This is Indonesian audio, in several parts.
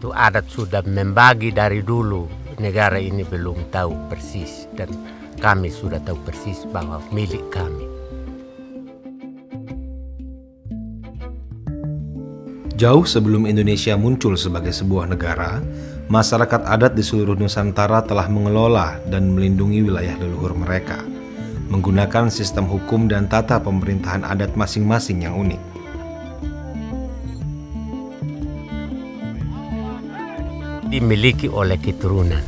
Itu adat sudah membagi dari dulu. Negara ini belum tahu persis dan kami sudah tahu persis bahwa milik kami. Jauh sebelum Indonesia muncul sebagai sebuah negara, masyarakat adat di seluruh Nusantara telah mengelola dan melindungi wilayah leluhur mereka, menggunakan sistem hukum dan tata pemerintahan adat masing-masing yang unik. Dimiliki oleh keturunan.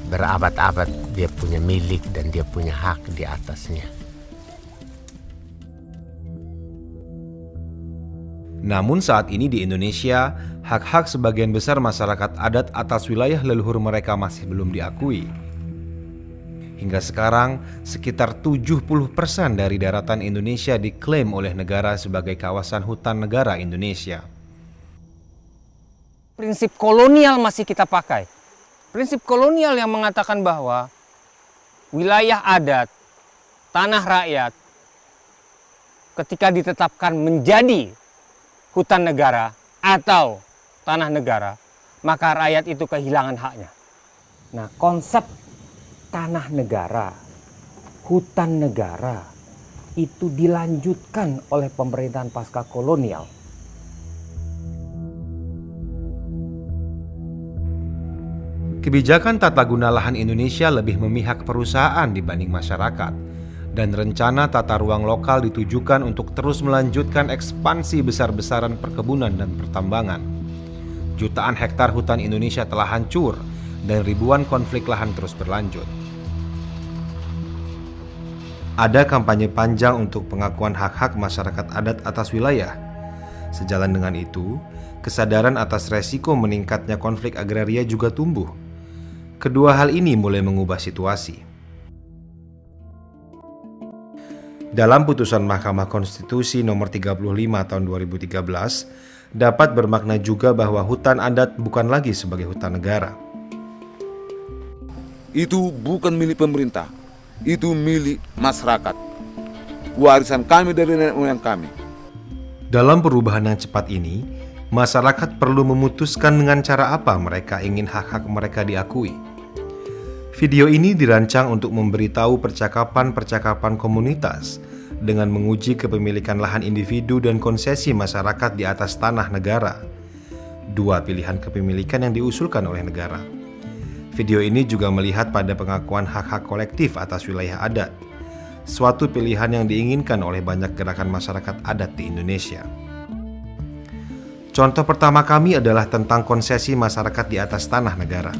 Berabad-abad dia punya milik dan dia punya hak di atasnya. Namun saat ini di Indonesia, hak-hak sebagian besar masyarakat adat atas wilayah leluhur mereka masih belum diakui. Hingga sekarang, sekitar 70% dari daratan Indonesia diklaim oleh negara sebagai kawasan hutan negara Indonesia. Prinsip kolonial masih kita pakai. Prinsip kolonial yang mengatakan bahwa wilayah adat, tanah rakyat, ketika ditetapkan menjadi hutan negara atau tanah negara, maka rakyat itu kehilangan haknya. Nah, konsep tanah negara, hutan negara, itu dilanjutkan oleh pemerintahan pasca kolonial. Kebijakan tata guna lahan Indonesia lebih memihak perusahaan dibanding masyarakat, dan rencana tata ruang lokal ditujukan untuk terus melanjutkan ekspansi besar-besaran perkebunan dan pertambangan. Jutaan hektar hutan Indonesia telah hancur dan ribuan konflik lahan terus berlanjut. Ada kampanye panjang untuk pengakuan hak-hak masyarakat adat atas wilayah. Sejalan dengan itu, kesadaran atas resiko meningkatnya konflik agraria juga tumbuh. Kedua hal ini mulai mengubah situasi. Dalam putusan Mahkamah Konstitusi nomor 35 tahun 2013, dapat bermakna juga bahwa hutan adat bukan lagi sebagai hutan negara. Itu bukan milik pemerintah, itu milik masyarakat. Warisan kami dari nenek moyang kami. Dalam perubahan yang cepat ini, masyarakat perlu memutuskan dengan cara apa mereka ingin hak-hak mereka diakui. Video ini dirancang untuk memberitahu percakapan-percakapan komunitas dengan menguji kepemilikan lahan individu dan konsesi masyarakat di atas tanah negara. Dua pilihan kepemilikan yang diusulkan oleh negara. Video ini juga melihat pada pengakuan hak-hak kolektif atas wilayah adat, suatu pilihan yang diinginkan oleh banyak gerakan masyarakat adat di Indonesia. Contoh pertama kami adalah tentang konsesi masyarakat di atas tanah negara.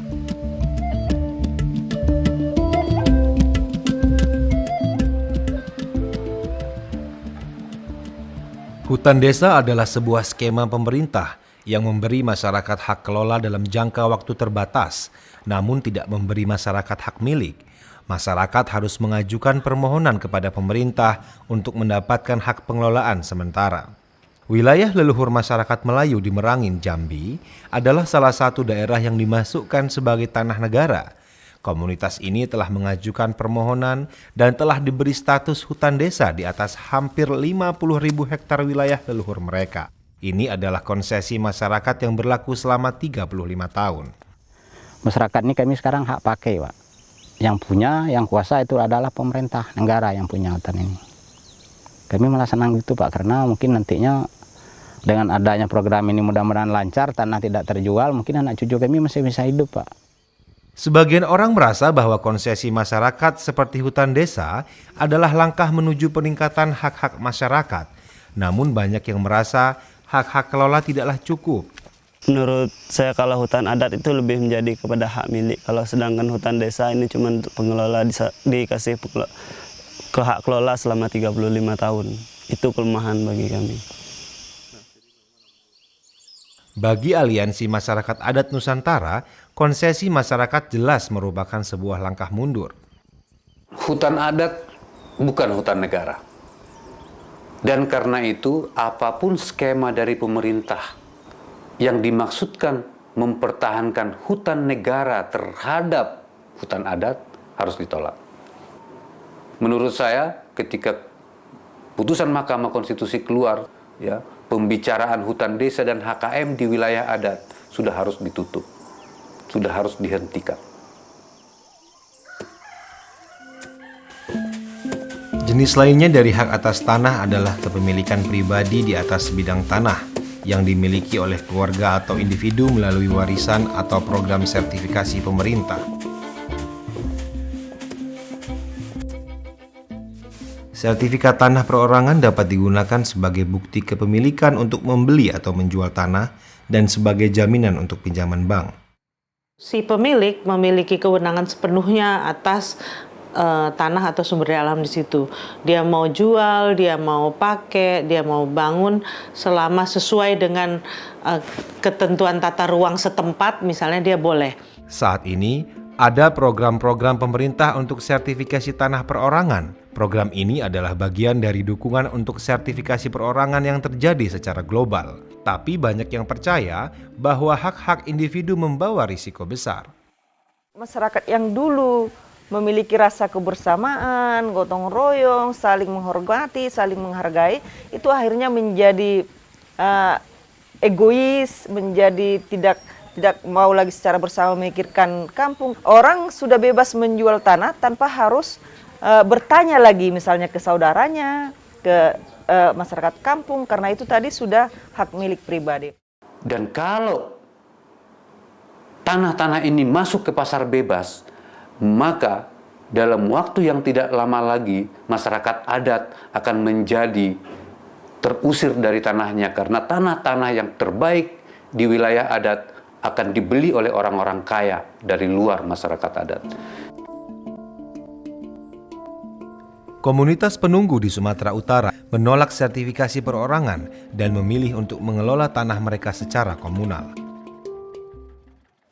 Hutan desa adalah sebuah skema pemerintah yang memberi masyarakat hak kelola dalam jangka waktu terbatas, namun tidak memberi masyarakat hak milik. Masyarakat harus mengajukan permohonan kepada pemerintah untuk mendapatkan hak pengelolaan sementara. Wilayah leluhur masyarakat Melayu di Merangin, Jambi adalah salah satu daerah yang dimasukkan sebagai tanah negara. Komunitas ini telah mengajukan permohonan dan telah diberi status hutan desa di atas hampir 50.000 hektar wilayah leluhur mereka. Ini adalah konsesi masyarakat yang berlaku selama 35 tahun. Masyarakat ini kami sekarang hak pakai, Pak. Yang punya, yang kuasa itu adalah pemerintah negara yang punya hutan ini. Kami malah senang gitu, Pak, karena mungkin nantinya dengan adanya program ini mudah-mudahan lancar, tanah tidak terjual, mungkin anak cucu kami masih bisa hidup, Pak. Sebagian orang merasa bahwa konsesi masyarakat seperti hutan desa adalah langkah menuju peningkatan hak-hak masyarakat. Namun banyak yang merasa hak-hak kelola tidaklah cukup. Menurut saya kalau hutan adat itu lebih menjadi kepada hak milik. Kalau sedangkan hutan desa ini cuma pengelola dikasih ke hak kelola selama 35 tahun. Itu kelemahan bagi kami. Bagi Aliansi Masyarakat Adat Nusantara, konsesi masyarakat jelas merupakan sebuah langkah mundur. Hutan adat bukan hutan negara. Dan karena itu, apapun skema dari pemerintah yang dimaksudkan mempertahankan hutan negara terhadap hutan adat harus ditolak. Menurut saya, ketika putusan Mahkamah Konstitusi keluar, ya, pembicaraan hutan desa dan HKM di wilayah adat sudah harus ditutup, sudah harus dihentikan. Jenis lainnya dari hak atas tanah adalah kepemilikan pribadi di atas bidang tanah yang dimiliki oleh keluarga atau individu melalui warisan atau program sertifikasi pemerintah. Sertifikat tanah perorangan dapat digunakan sebagai bukti kepemilikan untuk membeli atau menjual tanah dan sebagai jaminan untuk pinjaman bank. Si pemilik memiliki kewenangan sepenuhnya atas tanah atau sumber daya alam di situ. Dia mau jual, dia mau pakai, dia mau bangun selama sesuai dengan ketentuan tata ruang setempat, misalnya dia boleh. Saat ini, ada program-program pemerintah untuk sertifikasi tanah perorangan. Program ini adalah bagian dari dukungan untuk sertifikasi perorangan yang terjadi secara global. Tapi banyak yang percaya bahwa hak-hak individu membawa risiko besar. Masyarakat yang dulu memiliki rasa kebersamaan, gotong royong, saling menghormati, saling menghargai, itu akhirnya menjadi egois, menjadi tidak mau lagi secara bersama memikirkan kampung. Orang sudah bebas menjual tanah tanpa harus bertanya lagi misalnya ke saudaranya, ke masyarakat kampung, karena itu tadi sudah hak milik pribadi. Dan kalau tanah-tanah ini masuk ke pasar bebas, maka dalam waktu yang tidak lama lagi masyarakat adat akan menjadi terusir dari tanahnya, karena tanah-tanah yang terbaik di wilayah adat akan dibeli oleh orang-orang kaya dari luar masyarakat adat. Komunitas penunggu di Sumatera Utara menolak sertifikasi perorangan dan memilih untuk mengelola tanah mereka secara komunal.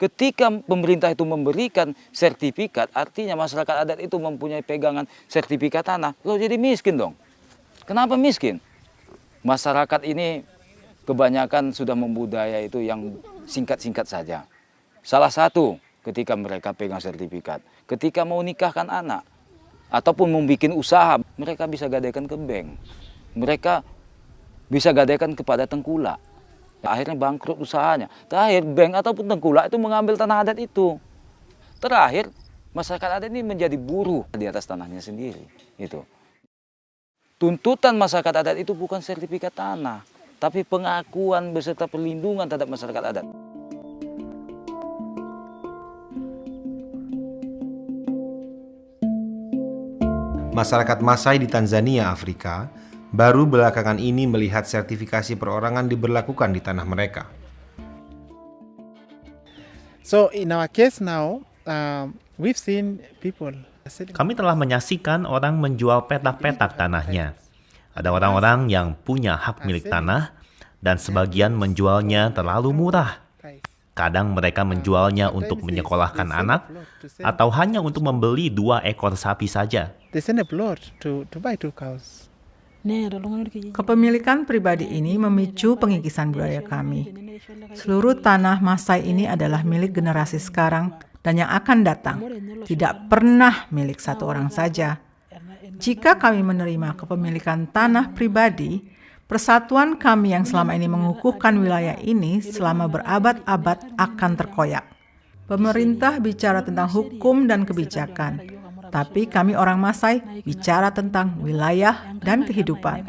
Ketika pemerintah itu memberikan sertifikat, artinya masyarakat adat itu mempunyai pegangan sertifikat tanah. Lo jadi miskin dong. Kenapa miskin? Masyarakat ini kebanyakan sudah membudaya itu yang singkat-singkat saja. Salah satu ketika mereka pegang sertifikat, ketika mau nikahkan anak, ataupun membuat usaha, mereka bisa gadaikan ke bank. Mereka bisa gadaikan kepada tengkulak. Akhirnya bangkrut usahanya. Terakhir bank ataupun tengkulak itu mengambil tanah adat itu. Terakhir masyarakat adat ini menjadi buruh di atas tanahnya sendiri. Itu. Tuntutan masyarakat adat itu bukan sertifikat tanah, tapi pengakuan beserta perlindungan terhadap masyarakat adat. Masyarakat Masai di Tanzania, Afrika, baru belakangan ini melihat sertifikasi perorangan diberlakukan di tanah mereka. So in our case now, we've seen people. Kami telah menyaksikan orang menjual petak-petak tanahnya. Ada orang-orang yang punya hak milik tanah dan sebagian menjualnya terlalu murah. Kadang mereka menjualnya untuk menyekolahkan anak atau hanya untuk membeli 2 ekor sapi saja. Kepemilikan pribadi ini memicu pengikisan budaya kami. Seluruh tanah Masai ini adalah milik generasi sekarang dan yang akan datang, tidak pernah milik satu orang saja. Jika kami menerima kepemilikan tanah pribadi, persatuan kami yang selama ini mengukuhkan wilayah ini selama berabad-abad akan terkoyak. Pemerintah bicara tentang hukum dan kebijakan, tapi kami orang Masai bicara tentang wilayah dan kehidupan.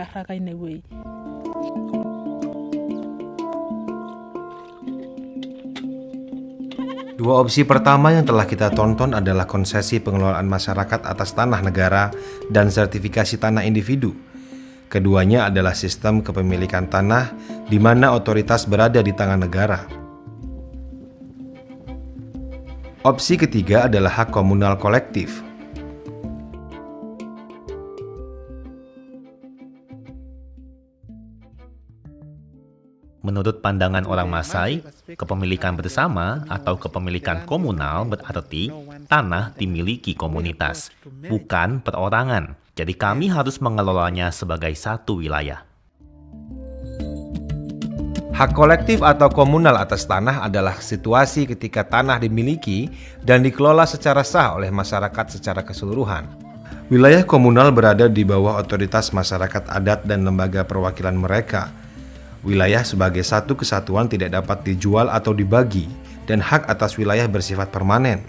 Dua opsi pertama yang telah kita tonton adalah konsesi pengelolaan masyarakat atas tanah negara dan sertifikasi tanah individu. Keduanya adalah sistem kepemilikan tanah di mana otoritas berada di tangan negara. Opsi ketiga adalah hak komunal kolektif. Menurut pandangan orang Masai, kepemilikan bersama atau kepemilikan komunal berarti tanah dimiliki komunitas, bukan perorangan. Jadi kami harus mengelolanya sebagai satu wilayah. Hak kolektif atau komunal atas tanah adalah situasi ketika tanah dimiliki dan dikelola secara sah oleh masyarakat secara keseluruhan. Wilayah komunal berada di bawah otoritas masyarakat adat dan lembaga perwakilan mereka. Wilayah sebagai satu kesatuan tidak dapat dijual atau dibagi, dan hak atas wilayah bersifat permanen.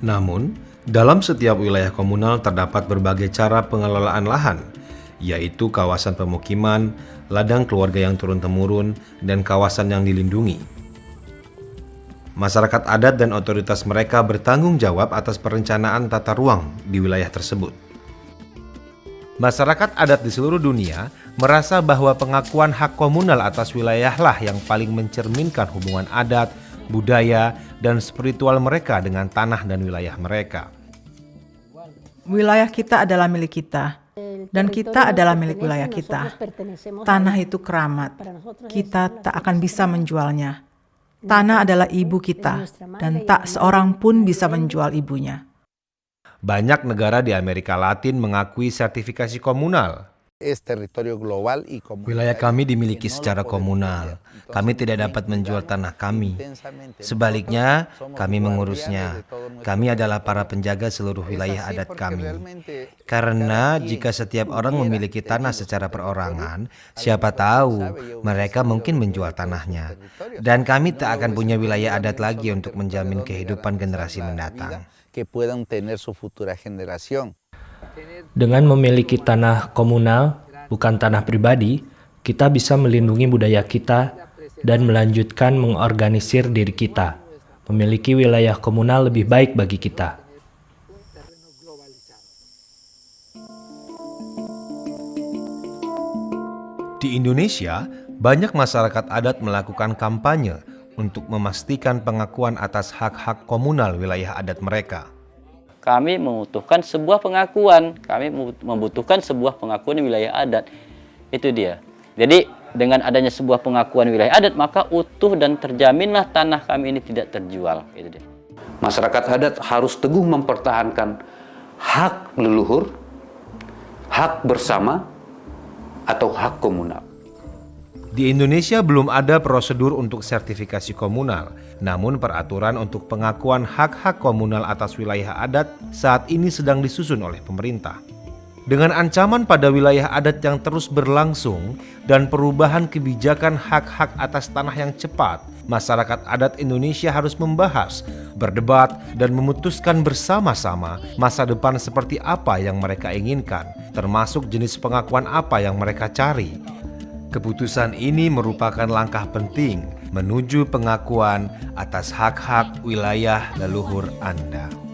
Namun, dalam setiap wilayah komunal terdapat berbagai cara pengelolaan lahan, yaitu kawasan pemukiman, ladang keluarga yang turun-temurun, dan kawasan yang dilindungi. Masyarakat adat dan otoritas mereka bertanggung jawab atas perencanaan tata ruang di wilayah tersebut. Masyarakat adat di seluruh dunia merasa bahwa pengakuan hak komunal atas wilayahlah yang paling mencerminkan hubungan adat, budaya, dan spiritual mereka dengan tanah dan wilayah mereka. Wilayah kita adalah milik kita, dan kita adalah milik wilayah kita. Tanah itu keramat, kita tak akan bisa menjualnya. Tanah adalah ibu kita, dan tak seorang pun bisa menjual ibunya. Banyak negara di Amerika Latin mengakui sertifikasi komunal. Wilayah kami dimiliki secara komunal. Kami tidak dapat menjual tanah kami. Sebaliknya, kami mengurusnya. Kami adalah para penjaga seluruh wilayah adat kami. Karena jika setiap orang memiliki tanah secara perorangan, siapa tahu mereka mungkin menjual tanahnya. Dan kami tak akan punya wilayah adat lagi untuk menjamin kehidupan generasi mendatang. Dengan memiliki tanah komunal, bukan tanah pribadi, kita bisa melindungi budaya kita dan melanjutkan mengorganisir diri kita. Memiliki wilayah komunal lebih baik bagi kita. Di Indonesia, banyak masyarakat adat melakukan kampanye untuk memastikan pengakuan atas hak-hak komunal wilayah adat mereka. Kami membutuhkan sebuah pengakuan. Kami membutuhkan sebuah pengakuan wilayah adat. Itu dia. Jadi dengan adanya sebuah pengakuan wilayah adat, maka utuh dan terjaminlah tanah kami ini tidak terjual. Itu dia. Masyarakat adat harus teguh mempertahankan hak leluhur, hak bersama, atau hak komunal. Di Indonesia belum ada prosedur untuk sertifikasi komunal, namun peraturan untuk pengakuan hak-hak komunal atas wilayah adat saat ini sedang disusun oleh pemerintah. Dengan ancaman pada wilayah adat yang terus berlangsung dan perubahan kebijakan hak-hak atas tanah yang cepat, masyarakat adat Indonesia harus membahas, berdebat, dan memutuskan bersama-sama masa depan seperti apa yang mereka inginkan, termasuk jenis pengakuan apa yang mereka cari. Keputusan ini merupakan langkah penting menuju pengakuan atas hak-hak wilayah leluhur Anda.